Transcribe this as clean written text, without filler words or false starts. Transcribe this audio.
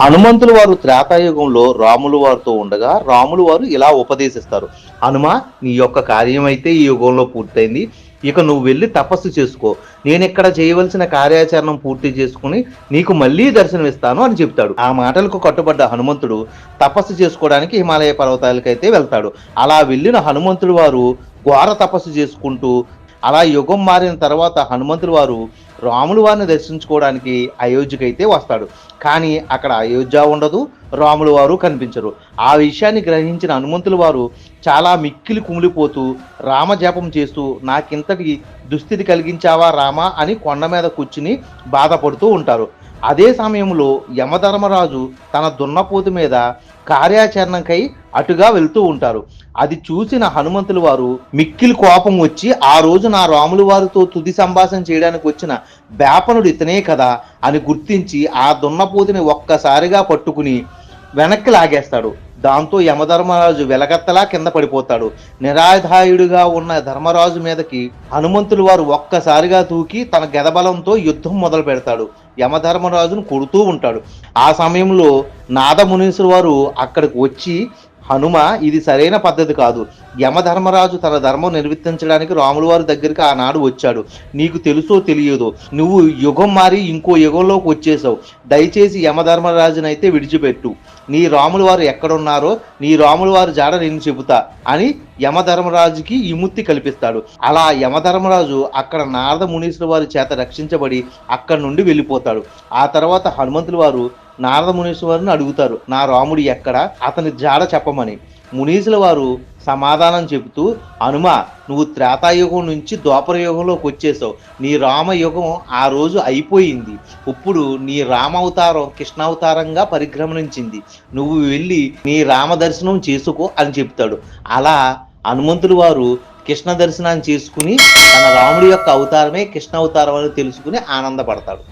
హనుమంతులు వారు త్రేతాయుగంలో రాములు వారితో ఉండగా రాములు వారు ఇలా ఉపదేశిస్తారు. హనుమ, నీ యొక్క కార్యం అయితే ఈ యుగంలో పూర్తయింది. ఇక నువ్వు వెళ్ళి తపస్సు చేసుకో. నేనిక్కడ చేయవలసిన కార్యాచరణం పూర్తి చేసుకుని నీకు మళ్ళీ దర్శనమిస్తాను అని చెప్తాడు. ఆ మాటలకు కట్టుబడ్డ హనుమంతుడు తపస్సు చేసుకోవడానికి హిమాలయ పర్వతాలకైతే వెళ్తాడు. అలా వెళ్ళిన హనుమంతుడు వారు ఘోర తపస్సు చేసుకుంటూ అలా యుగం మారిన తర్వాత హనుమంతుడు వారు రాములు వారిని దర్శించుకోవడానికి అయోధ్యకైతే వస్తాడు. కానీ అక్కడ అయోధ్య ఉండదు, రాములు వారు కనిపించరు. ఆ విషయాన్ని గ్రహించిన హనుమంతులు వారు చాలా మిక్కిలి కుమిలిపోతూ రామజపం చేస్తూ నాకింతటి దుస్థితి కలిగించావా రామా అని కొండ మీద కూర్చుని బాధపడుతూ ఉంటారు. అదే సమయంలో యమధర్మరాజు తన దున్నపోతు మీద కార్యాచరణకై అటుగా వెళ్తూ ఉంటారు. అది చూసిన హనుమంతులు వారు మిక్కిలి కోపం వచ్చి, ఆ రోజు నా రాములు వారితో తుది సంభాషణ చేయడానికి వచ్చిన బేపనుడు ఇతనే కదా అని గుర్తించి ఆ దున్నపోతుని ఒక్కసారిగా పట్టుకుని వెనక్కి లాగేస్తాడు. దాంతో యమధర్మరాజు వెలగత్తలా కింద పడిపోతాడు. నిరాధాయుడిగా ఉన్న ధర్మరాజు మీదకి హనుమంతులు వారు ఒక్కసారిగా తూకి తన గదబలంతో యుద్ధం మొదలు పెడతాడు. యమధర్మరాజును కొడుతూ ఉంటాడు. ఆ సమయంలో నాదమునీశ్వరు వారు అక్కడికి వచ్చి, హనుమ, ఇది సరైన పద్ధతి కాదు. యమధర్మరాజు తన ధర్మం నిర్వర్తించడానికి రాముల వారి దగ్గరికి ఆనాడు వచ్చాడు. నీకు తెలుసో తెలియదో నువ్వు యుగం మారి ఇంకో యుగంలోకి వచ్చేసావు. దయచేసి యమధర్మరాజునైతే విడిచిపెట్టు. నీ రాముల వారు ఎక్కడున్నారో నీ రాముల వారి జాడ నేను చెబుతా అని యమధర్మరాజుకి విముక్తి కల్పిస్తాడు. అలా యమధర్మరాజు అక్కడ నారద మునీశ్వర వారి చేత రక్షించబడి అక్కడి నుండి వెళ్ళిపోతాడు. ఆ తర్వాత హనుమంతుల వారు నారద మునీశ్వరుని అడుగుతారు, నా రాముడు ఎక్కడ, అతని జాడ చెప్పమని. మునీసుల వారు సమాధానం చెబుతూ, హనుమ, నువ్వు త్రేతాయుగం నుంచి ద్వాపర యుగంలోకి వచ్చేసావు. నీ రామయుగం ఆ రోజు అయిపోయింది. ఇప్పుడు నీ రామావతారం కృష్ణావతారంగా పరిక్రమించింది. నువ్వు వెళ్ళి నీ రామ దర్శనం చేసుకో అని చెప్తాడు. అలా హనుమంతులు వారు కృష్ణ దర్శనాన్ని చేసుకుని తన రాముడి యొక్క అవతారమే కృష్ణ అవతారం అని తెలుసుకుని ఆనందపడతాడు.